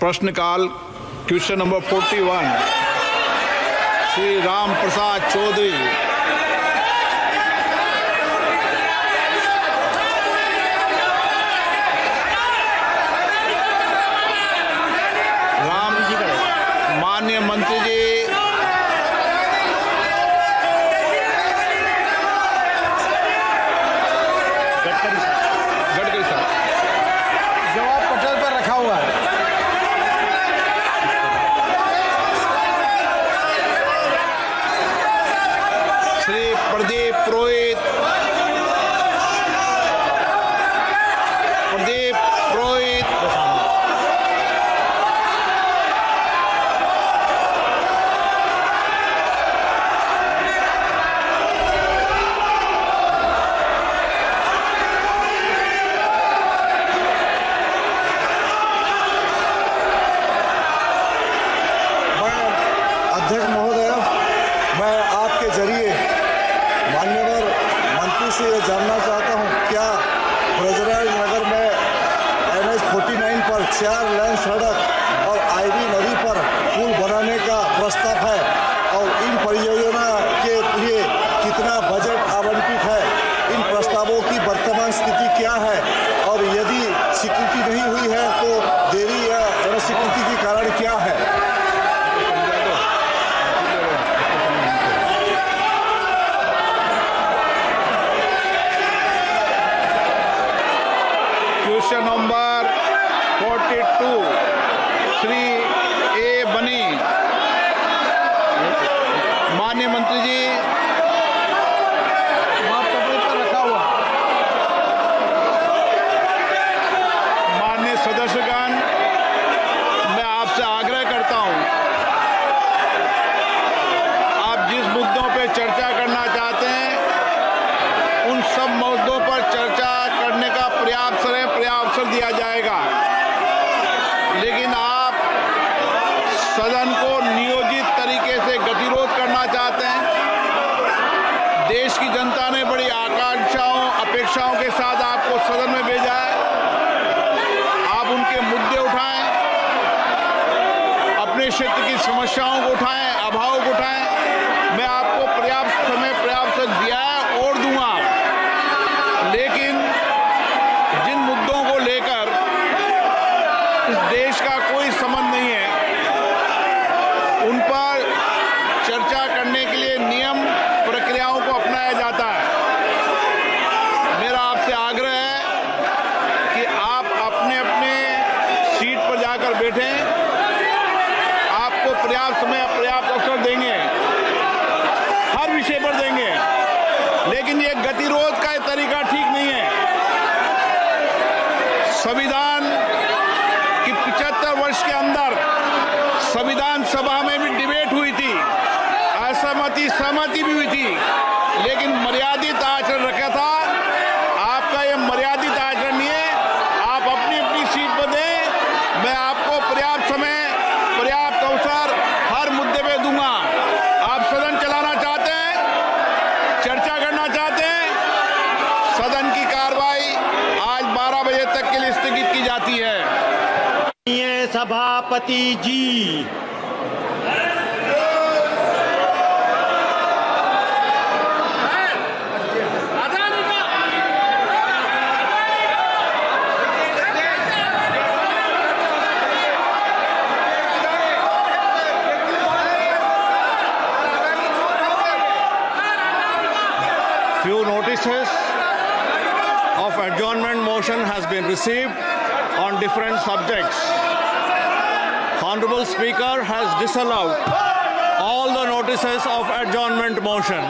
प्रश्नकाल question number 41 Shri Ram Prasad Chaudhary. माननीय मंत्री जी, गडकरी साहब, जवाब पटल पर रखा हुआ है। श्री प्रदीप पुरोहित, अध्यक्ष महोदय, मैं आपके जरिए मान्यवर मंत्री से ये जानना चाहता हूँ, क्या ब्रजराज नगर में NH-49 पर 4 लेन सड़क और आईवी नदी पर पुल बनाने का प्रस्ताव है और इन परियोजना के लिए कितना बजट आवंटित है? इन प्रस्तावों की वर्तमान स्थिति क्या है और यदि स्वीकृति नहीं हुई है तो देरी या अस्वीकृति के कारण क्या है? क्वेश्चन नंबर 42 श्री ए बनी। माननीय मंत्री जी, पटल पर रखा हुआ। माननीय सदस्यगण, मैं आपसे आग्रह करता हूं, आप जिस मुद्दों पर चर्चा करना चाहते हैं उन सब मुद्दों पर चर्चा करने का पर्याप्त अवसर दिया जाएगा, लेकिन आप सदन को नियोजित तरीके से गतिरोध करना चाहते हैं। देश की जनता ने बड़ी आकांक्षाओं अपेक्षाओं के साथ आपको सदन में भेजा है। आप उनके मुद्दे उठाएं, अपने क्षेत्र की समस्याओं को उठाएं, अभाव को उठाएं। मैं आपको पर्याप्त समय पर्याप्त दिया है और दूंगा, लेकिन जिन मुद्दों को लेकर इस देश का कोई संबंध नहीं है उन पर चर्चा करने के लिए नियम प्रक्रियाओं को अपनाया जाता है। मेरा आपसे आग्रह है कि आप अपने अपने सीट पर जाकर बैठें। आपको पर्याप्त समय पर्याप्त अवसर देंगे, हर विषय पर देंगे, लेकिन ये गतिरोध का तरीका ठीक नहीं है। संविधान की 75 वर्ष के अंदर संविधान सभा में भी डिबेट हुई थी, असहमति सहमति भी हुई थी, लेकिन मर्यादित आचरण रखा था। आपका ये मर्यादित आचरण नहीं है। आप अपनी अपनी सीट पर दें, मैं आपको पर्याप्त समय पर्याप्त अवसर हर मुद्दे पे दूंगा। आप सदन चलाना चाहते हैं, चर्चा करना चाहते हैं, सदन की कार्रवाई आज 12 बजे तक के लिए स्थगित की जाती है। सभापति जी, few notices of adjournment motion has been received on different subjects. Honorable Speaker has disallowed all the notices of adjournment motion.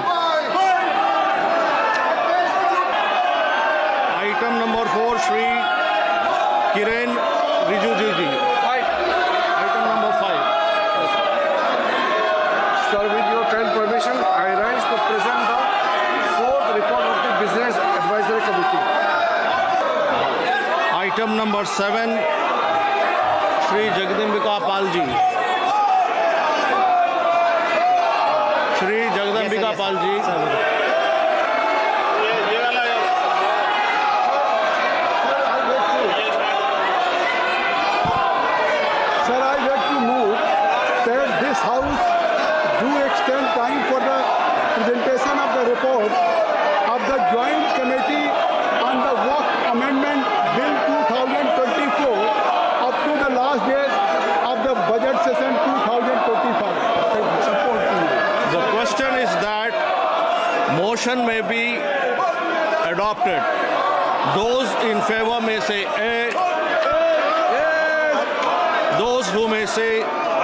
Item number 4, Shri Kiren Rijiju ji. Item number 5. Sir, with your kind permission, I rise to present the 4th report of the Business Advisory Committee. Item number 7, Shri Jagdambika Pal ji. Shri Jagdambika Pal ji. motion may be adopted. Those in favor may say A. Those who may say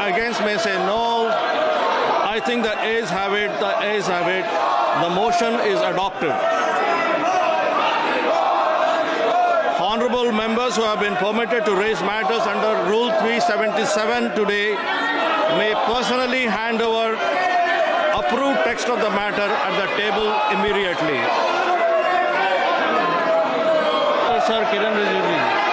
against may say no. I think the ayes have it. The ayes have it. The motion is adopted. Honorable members who have been permitted to raise matters under Rule 377 today may personally hand over approved text of the matter at the table immediately. Sir Kiren Rijiju.